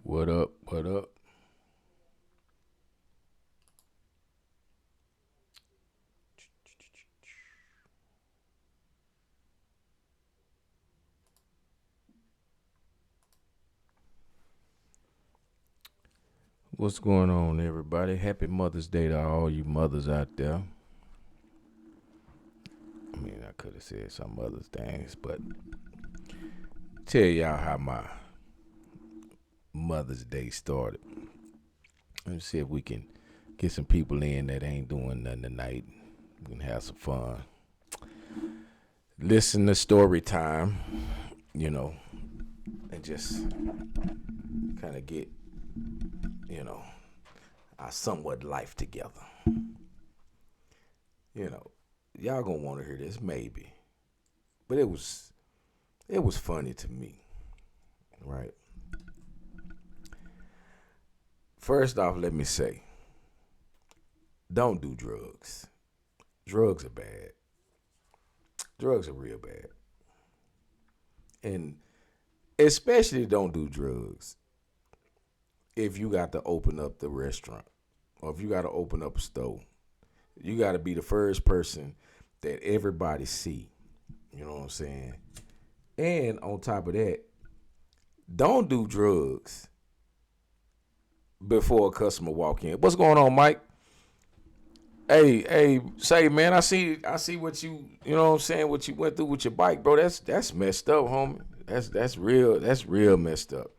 What up? What up? What's going on, everybody? Happy Mother's Day to all you mothers out there. I mean, I could have said some other things, but tell y'all how my Mother's Day started. Let's see if we can get some people in that ain't doing nothing tonight. We can have some fun. Listen to story time, you know, and just kind of get, you know, our somewhat life together. You know, y'all gonna want to hear this maybe, but it was funny to me, right? First off, let me say, don't do drugs. Drugs are bad. Drugs are real bad, and especially don't do drugs if you got to open up the restaurant or if you got to open up a store. You got to be the first person that everybody see. You know what I'm saying? And on top of that, don't do drugs before a customer walk in. What's going on, Mike? Hey, say man, I see what you know what I'm saying, what you went through with your bike, bro. That's messed up, homie. That's real messed up.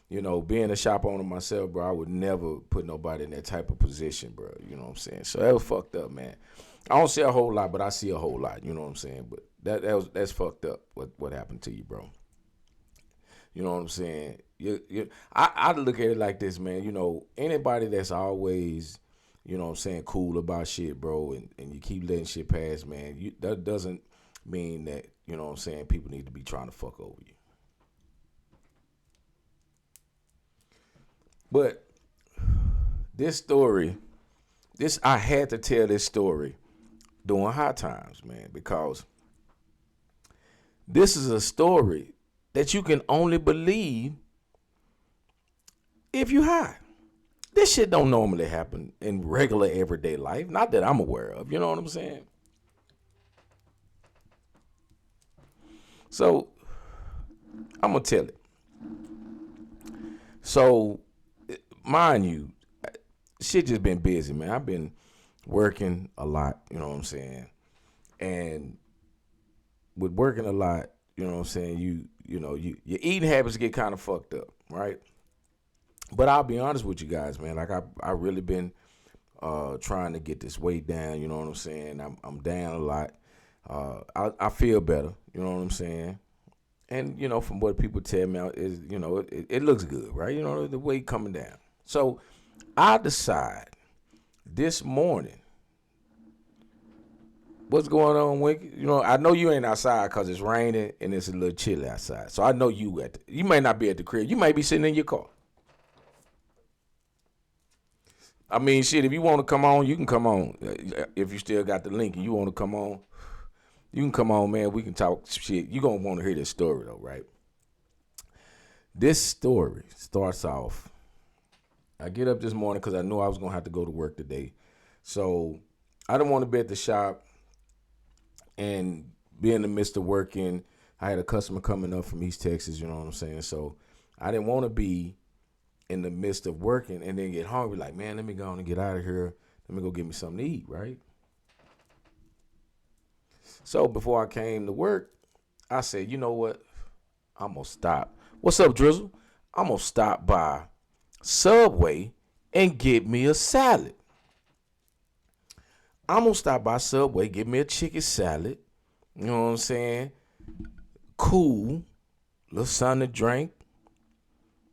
You know, being a shop owner myself, bro, I would never put nobody in that type of position, bro. You know what I'm saying? So that was fucked up, man. I don't see a whole lot, but I see a whole lot. You know what I'm saying? But that's fucked up. What happened to you, bro? You know what I'm saying? I look at it like this, man. You know, anybody that's always, you know what I'm saying, cool about shit, bro, and you keep letting shit pass, man, that doesn't mean that, you know what I'm saying, people need to be trying to fuck over you. But this story, I had to tell this story during high times, man, because this is a story that you can only believe if you high. This shit don't normally happen in regular everyday life. Not that I'm aware of. You know what I'm saying? So I'm gonna tell it. So mind you, shit just been busy, man. I've been working a lot. You know what I'm saying? And with working a lot, you know what I'm saying. Your eating habits get kind of fucked up, right? But I'll be honest with you guys, man. Like I really been trying to get this weight down. You know what I'm saying? I'm down a lot. I feel better. You know what I'm saying? And you know, from what people tell me, is it looks good, right? You know, the weight coming down. So I decide this morning. What's going on, Winky? You know, I know you ain't outside because it's raining and it's a little chilly outside. So I know you may not be at the crib. You may be sitting in your car. I mean, shit, if you want to come on, you can come on. If you still got the link and you want to come on, you can come on, man. We can talk shit. You going to want to hear this story, though, right? This story starts off. I get up this morning because I knew I was going to have to go to work today. So I didn't want to be at the shop and be in the midst of working. I had a customer coming up from East Texas, you know what I'm saying? So I didn't want to be in the midst of working and then get hungry, like, man, let me go on and get out of here. Let me go get me something to eat, right? So before I came to work, I said, you know what? I'm gonna stop. What's up, Drizzle? I'm gonna stop by Subway and get me a salad. I'm gonna stop by Subway, get me a chicken salad. You know what I'm saying? Cool, little something to drink.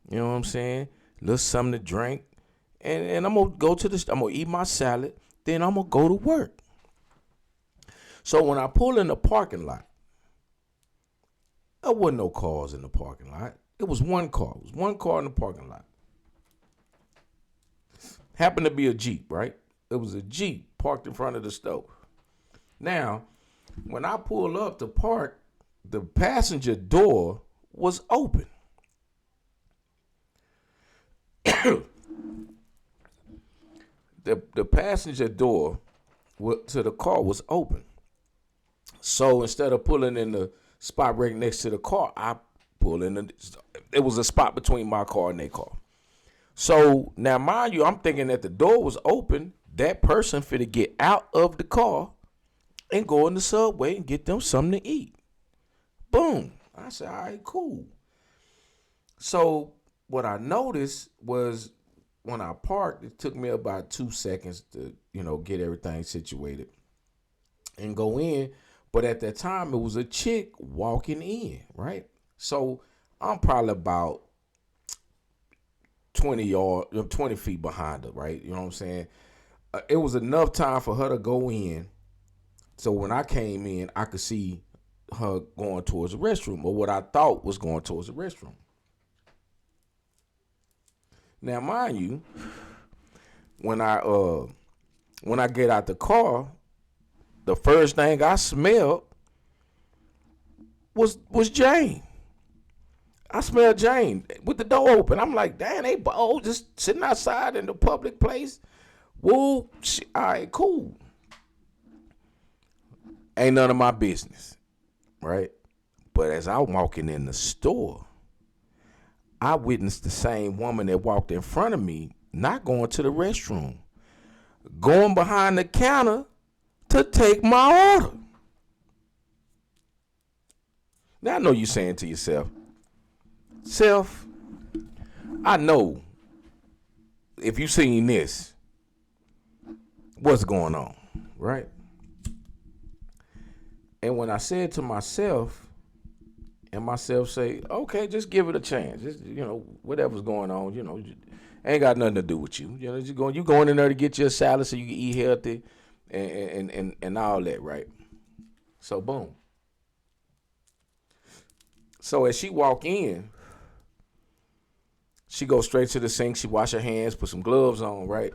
You know what I'm saying? Little something to drink, and I'm gonna go to the. I'm gonna eat my salad. Then I'm gonna go to work. So when I pull in the parking lot, there wasn't no cars in the parking lot. It was one car. It was one car in the parking lot. Happened to be a Jeep, right? It was a Jeep parked in front of the stove. Now, when I pull up to park, the passenger door was open. The passenger door to the car was open. So instead of pulling in the spot right next to the car, I pull in it was a spot between my car and their car. So now, mind you, I'm thinking that the door was open. That person finna get out of the car and go in the Subway and get them something to eat. Boom. I said, all right, cool. So what I noticed was when I parked, it took me about 2 seconds to, get everything situated and go in. But at that time, it was a chick walking in, right? So I'm probably about 20 feet behind her, right? You know what I'm saying? It was enough time for her to go in. So when I came in, I could see her going towards the restroom, or what I thought was going towards the restroom. Now, mind you, when I get out the car, the first thing I smelled was Jane. I smelled Jane with the door open. I'm like, damn, they both just sitting outside in the public place. Woo, all right, cool. Ain't none of my business, right? But as I'm walking in the store, I witnessed the same woman that walked in front of me not going to the restroom, going behind the counter to take my order. Now I know you're saying to yourself, Self, I know if you seen this, what's going on, right? And when I said to myself, and myself say, okay, just give it a chance. Just, whatever's going on, ain't got nothing to do with you. You going in there to get your salad so you can eat healthy and all that, right? So boom. So as she walk in, she goes straight to the sink. She wash her hands, put some gloves on, right?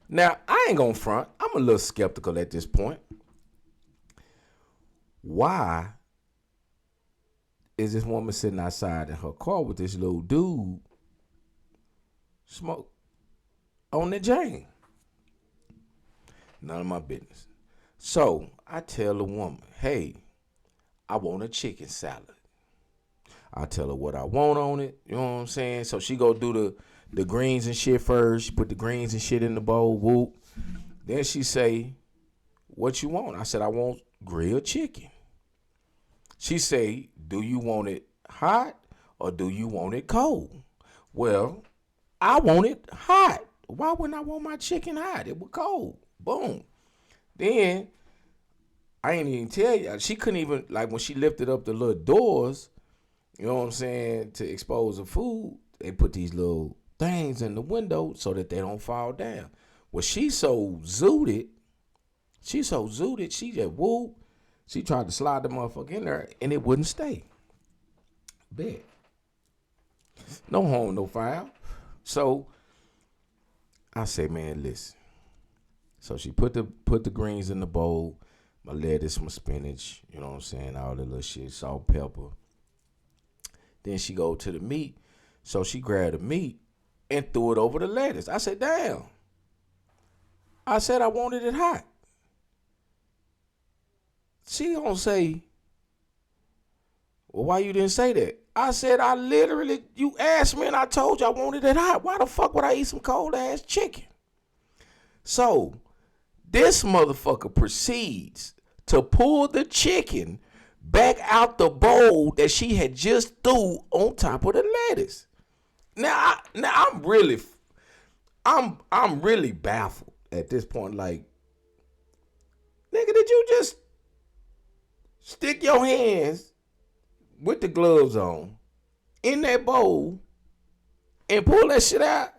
Now, I ain't gonna front. I'm a little skeptical at this point. Why is this woman sitting outside in her car with this little dude smoke on the Jane? None of my business. So I tell the woman, hey, I want a chicken salad. I tell her what I want on it. You know what I'm saying? So she go do the greens and shit first. She put the greens and shit in the bowl. Whoop. Then she say, what you want? I said, I want grilled chicken. She say, do you want it hot or do you want it cold? Well, I want it hot. Why wouldn't I want my chicken hot? It was cold. Boom. Then, I ain't even tell you. She couldn't even, like when she lifted up the little doors, you know what I'm saying, to expose the food, they put these little things in the window so that they don't fall down. Well, she's so zooted, she just whoop. She tried to slide the motherfucker in there, and it wouldn't stay. Bet. No harm, no foul. So, I say, man, listen. So she put the greens in the bowl, my lettuce, my spinach, you know what I'm saying, all the little shit, salt, pepper. Then she go to the meat. So she grabbed the meat and threw it over the lettuce. I said, damn. I said I wanted it hot. She gonna say, well, why you didn't say that? I said, you asked me and I told you I wanted it hot. Why the fuck would I eat some cold ass chicken? So this motherfucker proceeds to pull the chicken back out the bowl that she had just threw on top of the lettuce. Now I'm really baffled at this point. Like, nigga, did you just stick your hands with the gloves on in that bowl and pull that shit out?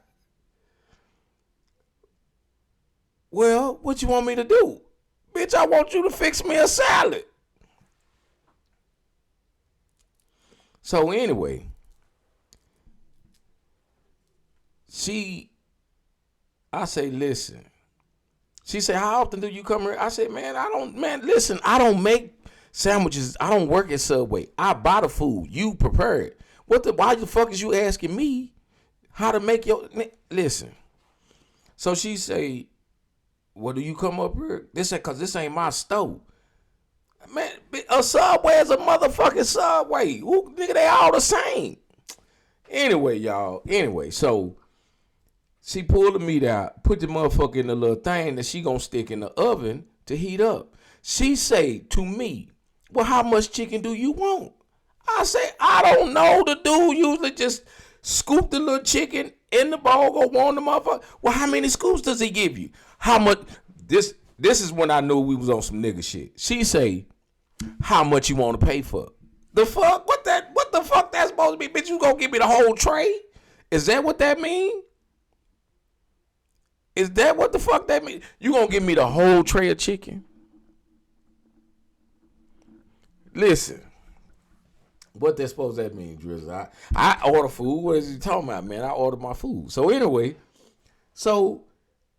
Well, what you want me to do? Bitch, I want you to fix me a salad. So anyway, she I say, listen. She said, how often do you come here? I said, listen, I don't make sandwiches. I don't work at Subway. I buy the food. You prepare it. Why the fuck is you asking me how to make listen. So she say, well, do you come up here? Cause this ain't my stove. Man, a Subway is a motherfucking Subway. Nigga, they all the same. Anyway, y'all. So she pulled the meat out, put the motherfucker in the little thing that she gonna stick in the oven to heat up. She say to me, well, how much chicken do you want? I say, I don't know. The dude usually just scoop the little chicken in the bowl, go warm the motherfucker. Well, how many scoops does he give you? How much? This is when I knew we was on some nigga shit. She say, how much you want to pay for? The fuck? What the fuck that's supposed to be? Bitch, you gonna give me the whole tray? Is that what that mean? Is that what the fuck that mean? You gonna give me the whole tray of chicken? Listen, what that supposed to mean, Drizzle? I order food. What is he talking about, man? I order my food. So anyway,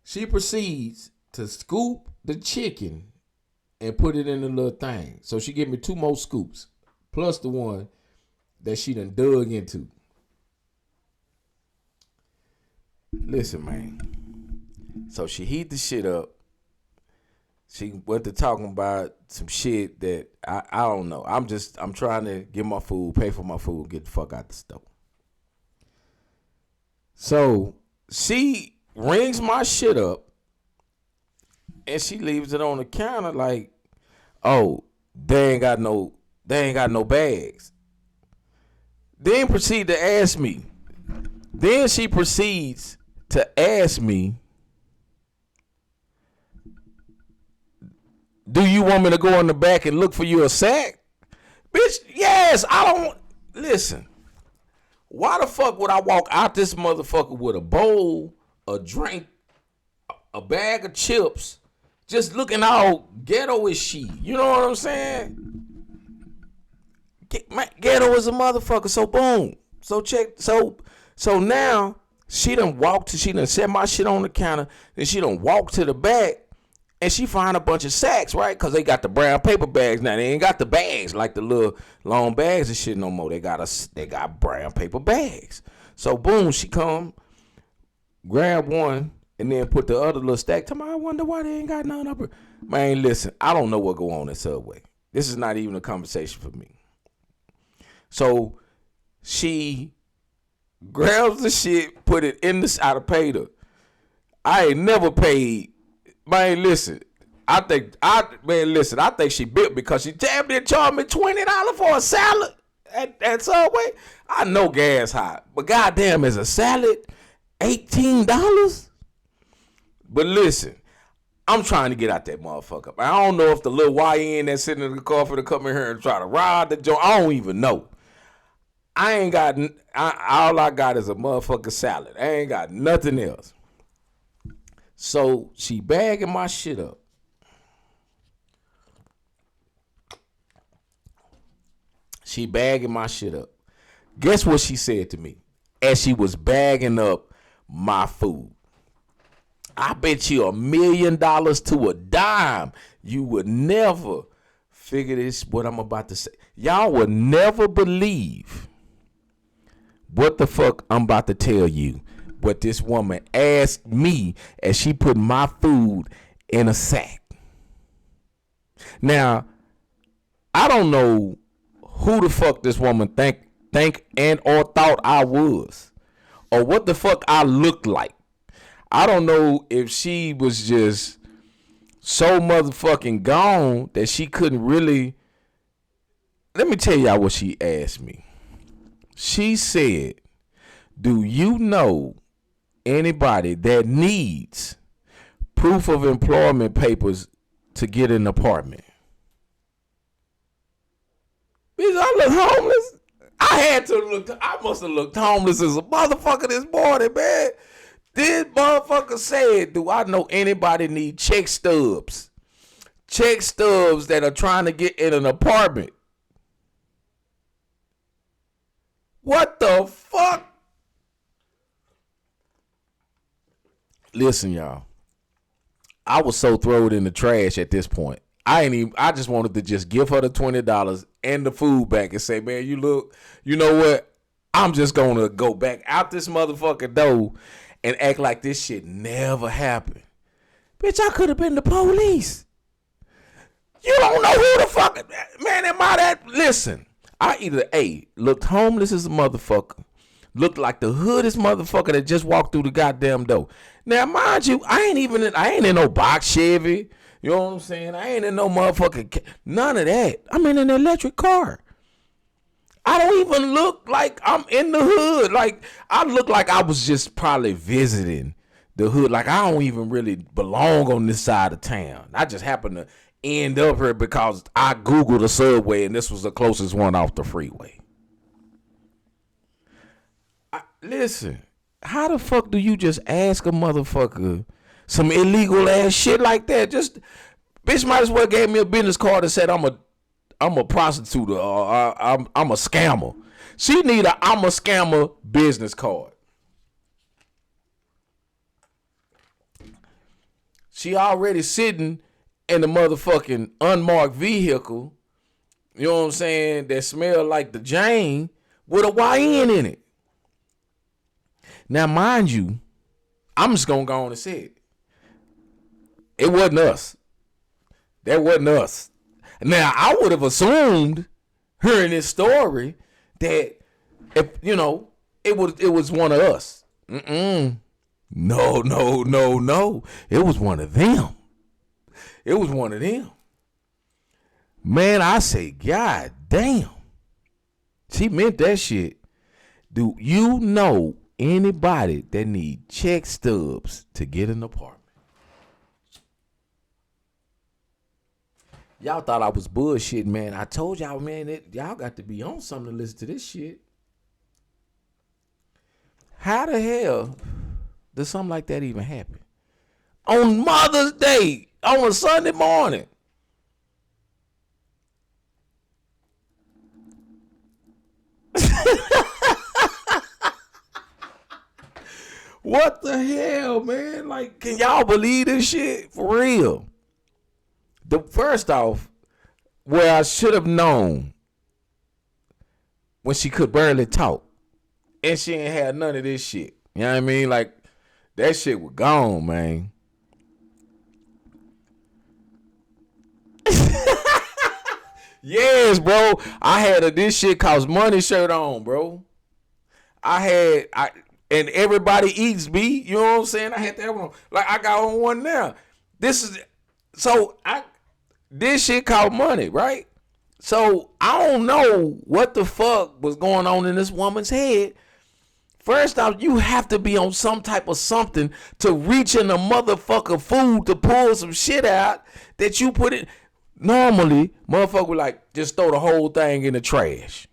she proceeds to scoop the chicken and put it in the little thing. So she gave me 2 more scoops, plus the one that she done dug into. Listen, man. So she heat the shit up. She went to talking about some shit that I don't know. I'm trying to get my food, pay for my food, get the fuck out the store. So she rings my shit up and she leaves it on the counter like, oh, they ain't got no bags. Then proceed to ask me. Then she proceeds to ask me, do you want me to go in the back and look for you a sack? Bitch, yes, I don't. Listen, why the fuck would I walk out this motherfucker with a bowl, a drink, a bag of chips, just looking all ghetto as she? You know what I'm saying? Ghetto is a motherfucker, so boom. So now she done set my shit on the counter, then she done walked to the back. And she find a bunch of sacks, right? Because they got the brown paper bags now. They ain't got the bags like the little long bags and shit no more. They got brown paper bags. So boom, she come, grab one, and then put the other little stack. Tell me, I wonder why they ain't got none up here. Man, listen, I don't know what go on at Subway. This is not even a conversation for me. So she grabs the shit, put it in the. I'd have paid her. I ain't never paid. Man, listen. I think she bit because she damn near charged me $20 for a salad at Subway. I know gas high, but goddamn, is a salad $18? But listen, I'm trying to get out that motherfucker. I don't know if the little YN that's sitting in the car for to come in here and try to ride the joint. I don't even know. All I got is a motherfucking salad. I ain't got nothing else. So she bagging my shit up. Guess what she said to me as she was bagging up my food? I bet you $1 million to a dime you would never figure this, what I'm about to say. Y'all would never believe what the fuck I'm about to tell you. What this woman asked me as she put my food in a sack. Now, I don't know who the fuck this woman think and or thought I was, or what the fuck I looked like. I don't know if she was just so motherfucking gone that she couldn't really. Let me tell y'all what she asked me. She said, do you know anybody that needs proof of employment papers to get an apartment? Bitch, I look homeless. I must have looked homeless as a motherfucker this morning, man. This motherfucker said, do I know anybody need check stubs? Check stubs that are trying to get in an apartment. What the fuck? Listen, y'all. I was so thrown in the trash at this point. I just wanted to just give her the $20 and the food back and say, man, you know what? I'm just gonna go back out this motherfucking door and act like this shit never happened. Bitch, I could have been the police. You don't know who the fuck, man, am I that? Listen, I either A, looked homeless as a motherfucker, looked like the hoodest motherfucker that just walked through the goddamn door. Now, mind you, I ain't in no box Chevy. You know what I'm saying? I ain't in no motherfucking, none of that. I'm in an electric car. I don't even look like I'm in the hood. Like, I look like I was just probably visiting the hood. Like, I don't even really belong on this side of town. I just happened to end up here because I Googled a Subway and this was the closest one off the freeway. Listen, how the fuck do you just ask a motherfucker some illegal ass shit like that? Just, bitch might as well gave me a business card and said I'm a prostitute or I'm a scammer. She need a I'm a scammer business card. She already sitting in the motherfucking unmarked vehicle, you know what I'm saying, that smell like the Jane with a YN in it. Now, mind you, I'm just going to go on and say it. It wasn't us. That wasn't us. Now, I would have assumed, hearing this story, that if it was one of us. No. It was one of them. It was one of them. Man, I say, God damn. She meant that shit. Do you know anybody that need check stubs to get an apartment? Y'all thought I was bullshitting, man. I told y'all, man, y'all got to be on something to listen to this shit. How the hell does something like that even happen? On Mother's Day, on a Sunday morning. What the hell, man? Like, can y'all believe this shit? For real. First off, where I should have known when she could barely talk and she ain't had none of this shit. You know what I mean? Like, that shit was gone, man. Yes, bro. I had a this shit cost money shirt on, bro. And everybody eats B. You know what I'm saying? I had that one. Like, I got on one now. This shit cost money, right? So I don't know what the fuck was going on in this woman's head. First off, you have to be on some type of something to reach in the motherfucker food to pull some shit out that you put in. Normally, motherfucker would like just throw the whole thing in the trash.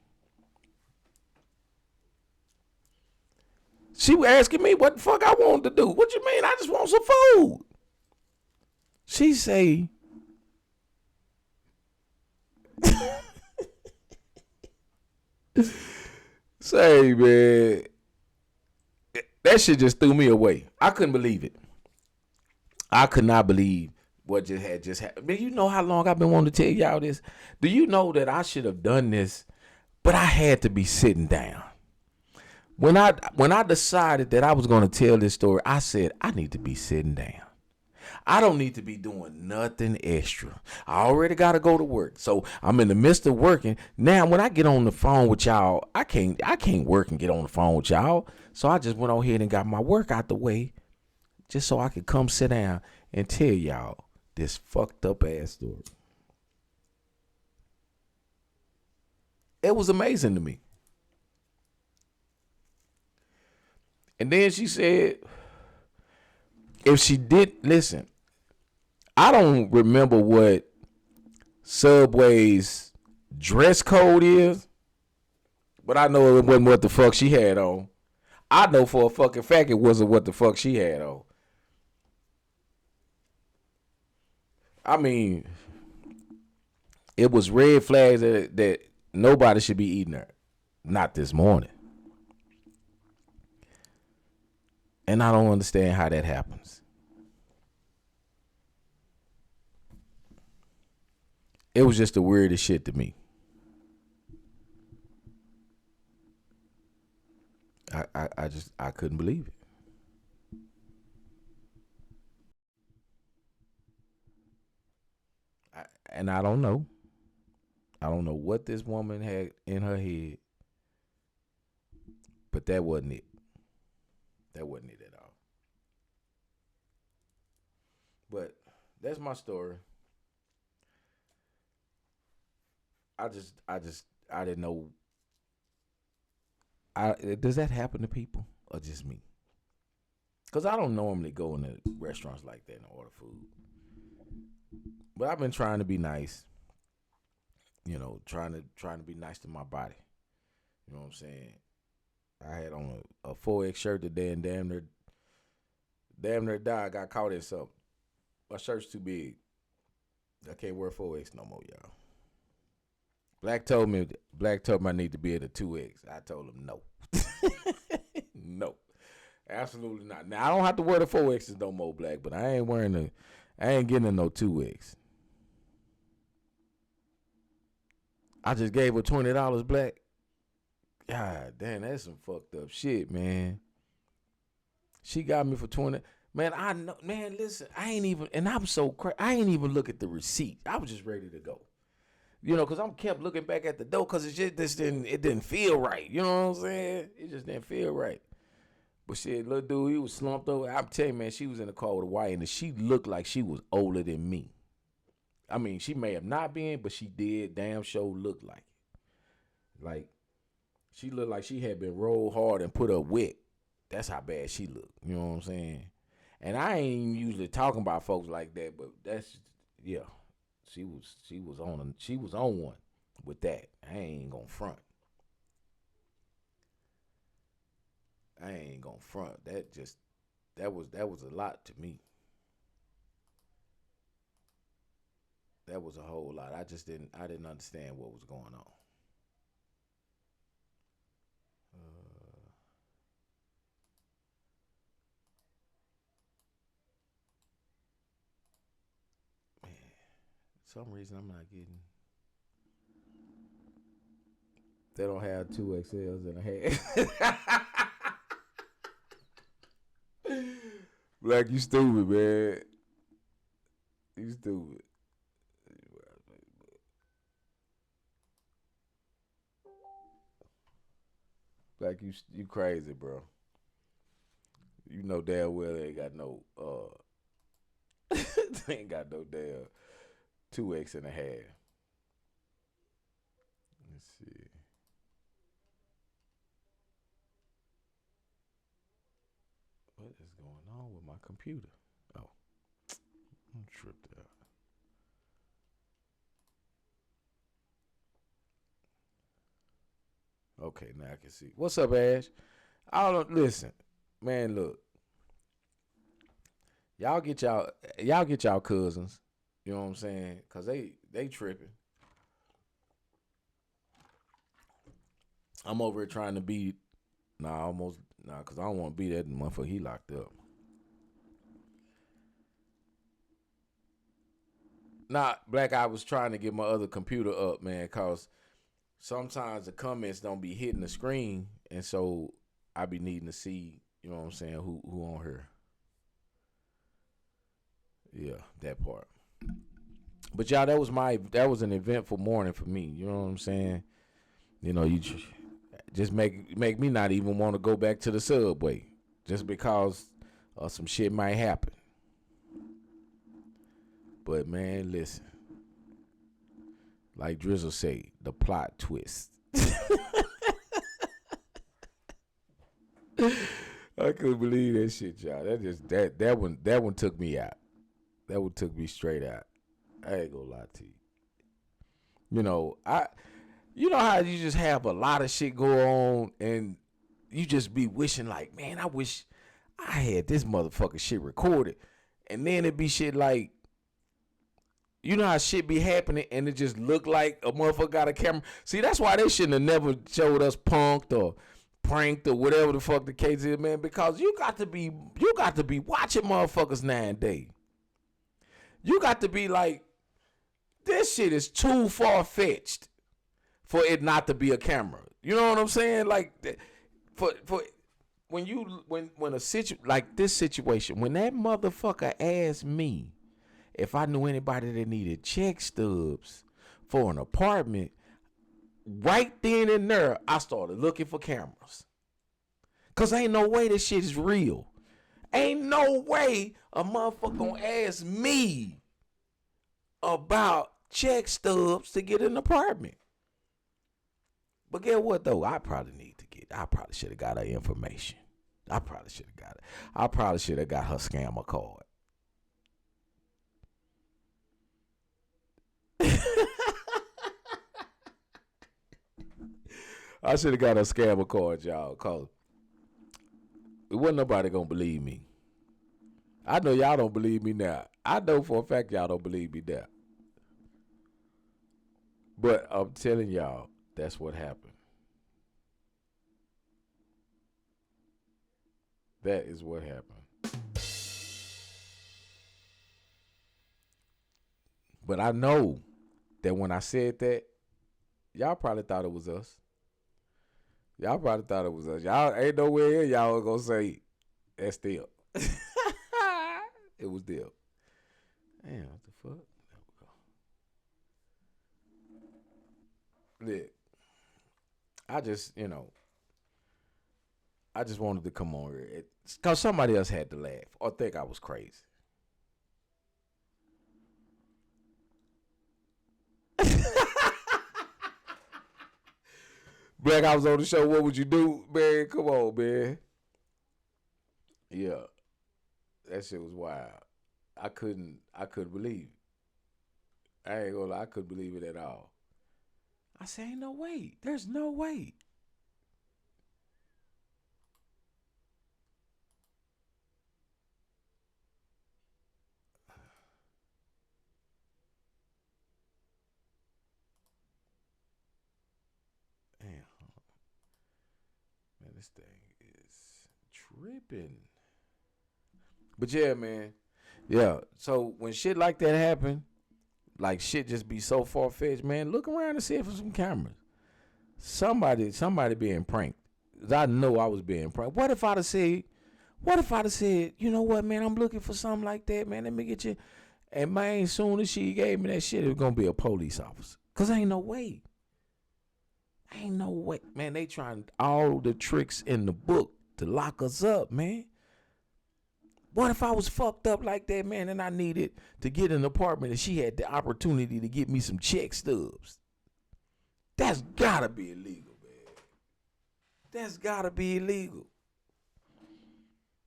She was asking me what the fuck I wanted to do. What you mean? I just want some food. She say, say, man, that shit just threw me away. I couldn't believe it. I could not believe what just happened. Man, you know how long I've been wanting to tell y'all this? Do you know that I should have done this, but I had to be sitting down? When I decided that I was going to tell this story, I said, I need to be sitting down. I don't need to be doing nothing extra. I already got to go to work. So I'm in the midst of working. Now, when I get on the phone with y'all, I can't work and get on the phone with y'all. So I just went on ahead and got my work out the way just so I could come sit down and tell y'all this fucked up ass story. It was amazing to me. And then she said, if she did, listen, I don't remember what Subway's dress code is, but I know it wasn't what the fuck she had on. I know for a fucking fact it wasn't what the fuck she had on. I mean, it was red flags that nobody should be eating her. Not this morning. And I don't understand how that happens. It was just the weirdest shit to me. I couldn't believe it. And I don't know. I don't know what this woman had in her head, but that wasn't it. That wasn't it at all. But that's my story. I didn't know. Does that happen to people or just me? Because I don't normally go into restaurants like that and order food. But I've been trying to be nice. Trying to be nice to my body. You know what I'm saying? I had on a 4X shirt today and damn near died. I got caught in something. My shirt's too big. I can't wear 4X no more, y'all. Black told me I need to be at a 2X. I told him no. No. Absolutely not. Now I don't have to wear the 4Xs no more, Black, but I ain't getting a no 2X. I just gave her $20, Black. God damn, that's some fucked up shit, man. She got me for 20. Man, I know. Man, listen, I ain't even, and I'm so crazy. I ain't even look at the receipt. I was just ready to go. Cause I'm kept looking back at the door, cause it didn't feel right. You know what I'm saying? It just didn't feel right. But shit, little dude, he was slumped over. I'm telling you, man, she was in the car with a white, and she looked like she was older than me. I mean, she may have not been, but she did damn sure look like it. Like, she looked like she had been rolled hard and put up wet. That's how bad she looked. You know what I'm saying? And I ain't usually talking about folks like that, but that's, yeah. She was on one with that. I ain't gonna front. I ain't gonna front. That was a lot to me. That was a whole lot. I didn't understand what was going on. Uh, Man, for some reason I'm not getting. They don't have 2XLs in a head. Black, you stupid, man. You stupid. Black, you crazy, bro. You know damn well they ain't got no they ain't got no damn 2X and a half. Let's see. What is going on with my computer? Oh, I'm tripped out. Okay, now I can see. What's up, Ash? I don't listen, man. Look, y'all get y'all cousins. You know what I'm saying? Cause they tripping. I'm over here trying to be. Nah, almost. Nah, cause I don't want to be that motherfucker. He locked up. Nah, Black. I was trying to get my other computer up, man. Cause sometimes the comments don't be hitting the screen, and so I be needing to see. You know what I'm saying? Who on here? Yeah, that part. But y'all, that was an eventful morning for me. You know what I'm saying? You just make me not even want to go back to the subway, just because some shit might happen. But man, listen, like Drizzle say, the plot twist. I couldn't believe that shit, y'all. That one took me out. That one took me straight out. I ain't gonna lie to you. You know, you know how you just have a lot of shit go on and you just be wishing like, man, I wish I had this motherfucker shit recorded. And then it be shit like, you know how shit be happening and it just look like a motherfucker got a camera. See, that's why they shouldn't have never showed us Punked or pranked or whatever the fuck the case is, man, because you got to be watching motherfuckers 9 days. You got to be like, this shit is too far fetched for it not to be a camera. You know what I'm saying? Like, for when a like this situation, when that motherfucker asked me if I knew anybody that needed check stubs for an apartment, right then and there, I started looking for cameras. Cause ain't no way this shit is real. Ain't no way a motherfucker gonna ask me about check stubs to get an apartment. But get what though? I probably should have got her information. I probably should have got it. I probably should have got her scammer card. I should have got her scammer card, y'all, cause it wasn't nobody gonna believe me. I know y'all don't believe me now. I know for a fact y'all don't believe me now. But I'm telling y'all, that's what happened. That is what happened. But I know that when I said that, y'all probably thought it was us. Y'all probably thought it was us. Y'all ain't nowhere y'all gonna say that's them. It was them. Damn, what the fuck? There we go. Look, I just wanted to come on here because somebody else had to laugh or think I was crazy. Black, I was on the show. What would you do, man? Come on, man. Yeah, that shit was wild. I couldn't believe it. I ain't gonna lie, I couldn't believe it at all. I said, ain't no way. There's no way. Damn, man, this thing is tripping. But yeah, man. Yeah. So when shit like that happen, like shit just be so far fetched, man. Look around and see if there's some cameras. Somebody being pranked. I know I was being pranked. What if I'd have said, you know what, man, I'm looking for something like that, man. Let me get you. And man, soon as she gave me that shit, it was gonna be a police officer. Cause ain't no way. Ain't no way. Man, they trying all the tricks in the book to lock us up, man. What if I was fucked up like that, man, and I needed to get an apartment and she had the opportunity to get me some check stubs? That's gotta be illegal, man. That's gotta be illegal.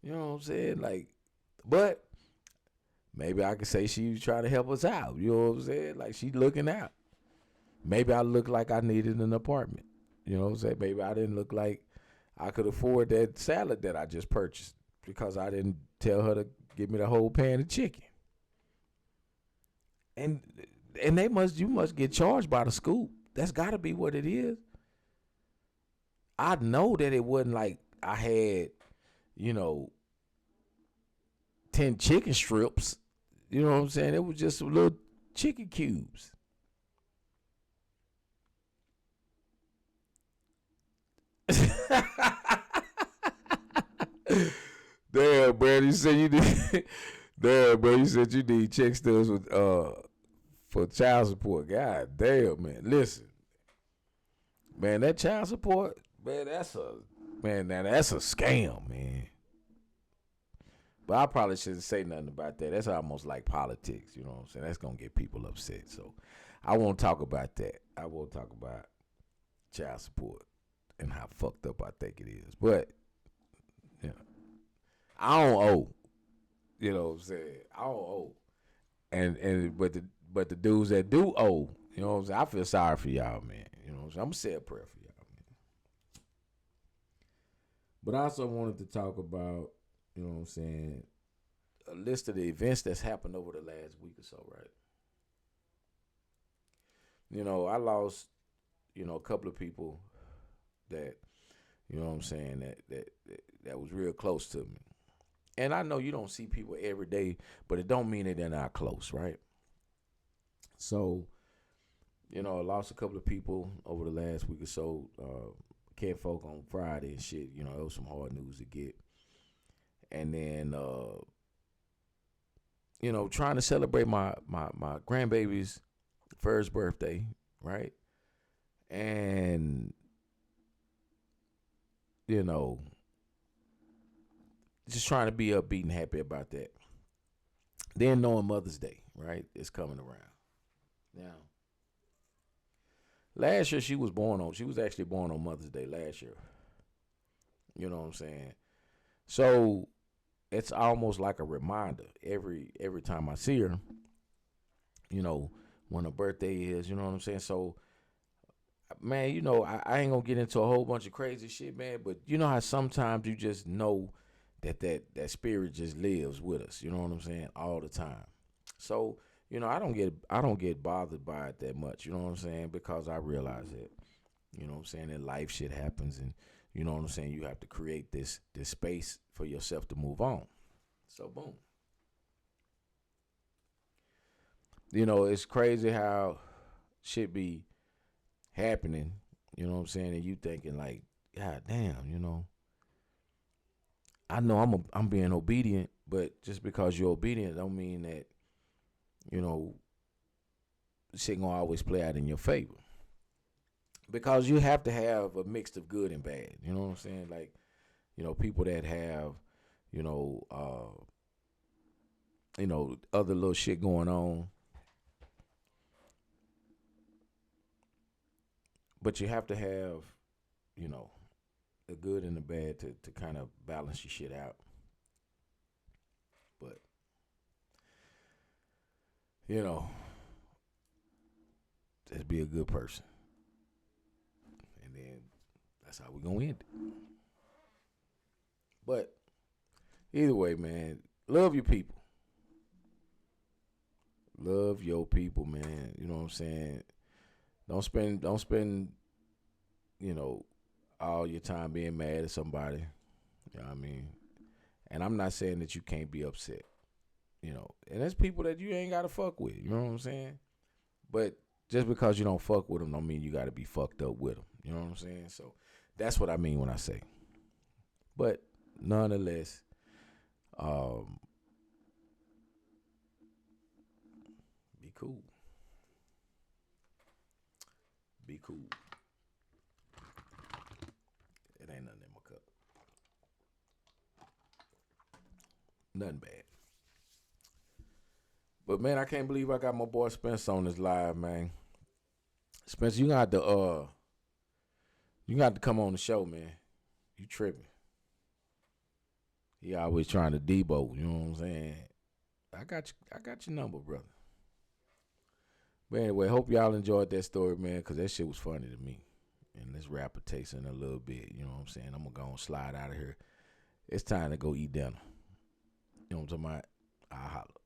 You know what I'm saying? Like, but maybe I could say she was trying to help us out. You know what I'm saying? Like she looking out. Maybe I looked like I needed an apartment. You know what I'm saying? Maybe I didn't look like I could afford that salad that I just purchased because I didn't tell her to give me the whole pan of chicken. And you must get charged by the scoop. That's gotta be what it is. I know that it wasn't like I had, you know, 10 chicken strips. You know what I'm saying? It was just some little chicken cubes. Damn, bro. You said you need. Damn, bro. You said you need check stubs with for child support. God damn, man. Listen, man. That child support, man. That's a scam, man. But I probably shouldn't say nothing about that. That's almost like politics. You know what I'm saying? That's gonna get people upset. So I won't talk about that. I won't talk about child support and how fucked up I think it is. But you know, I don't owe. You know what I'm saying? I don't owe. But the dudes that do owe, you know what I'm saying? I feel sorry for y'all, man. You know what I'm saying? I'm gonna say a prayer for y'all, man. But I also wanted to talk about, you know what I'm saying, a list of the events that's happened over the last week or so, right? You know, I lost, a couple of people that, You know what I'm saying? That was real close to me. And I know you don't see people every day, but it don't mean that they're not close, right? So, I lost a couple of people over the last week or so. Ken folk on Friday and shit. It was some hard news to get. And then, trying to celebrate my grandbaby's first birthday, right? And, you know, just trying to be upbeat and happy about that. Then knowing Mother's Day, right, is coming around. Now, last year she was actually born on Mother's Day last year. You know what I'm saying? So it's almost like a reminder every time I see her, you know, when her birthday is, you know what I'm saying? So man, I ain't gonna get into a whole bunch of crazy shit, man, but you know how sometimes you just know that spirit just lives with us, you know what I'm saying, all the time. So, I don't get bothered by it that much, you know what I'm saying, because I realize that, you know what I'm saying, that life shit happens and you know what I'm saying, you have to create this space for yourself to move on. So boom. It's crazy how shit be happening, you know what I'm saying, and you thinking like, God damn, I know I'm being obedient, but just because you're obedient don't mean that, you know, shit gonna always play out in your favor. Because you have to have a mix of good and bad. You know what I'm saying? Like, people that have, you know, other little shit going on. But you have to have, you know, the good and the bad to kind of balance your shit out. But, you know, just be a good person. And then that's how we gonna end it. But either way, man, love your people. Love your people, man. You know what I'm saying? Don't spend, you know, all your time being mad at somebody. You know what I mean? And I'm not saying that you can't be upset. And there's people that you ain't gotta fuck with. You know what I'm saying? But just because you don't fuck with them, don't mean you gotta be fucked up with them. You know what I'm saying? So that's what I mean when I say. But nonetheless, um, be cool. Be cool. It ain't nothing in my cup. Nothing bad. But man, I can't believe I got my boy Spence on this live, man. Spence, you got to come on the show, man. You tripping. He always trying to debo, you know what I'm saying? I got your number, brother. But anyway, hope y'all enjoyed that story, man, because that shit was funny to me. And let's wrap a taste in a little bit, you know what I'm saying? I'm gonna go and slide out of here. It's time to go eat dinner. You know what I'm talking about? I'll holler.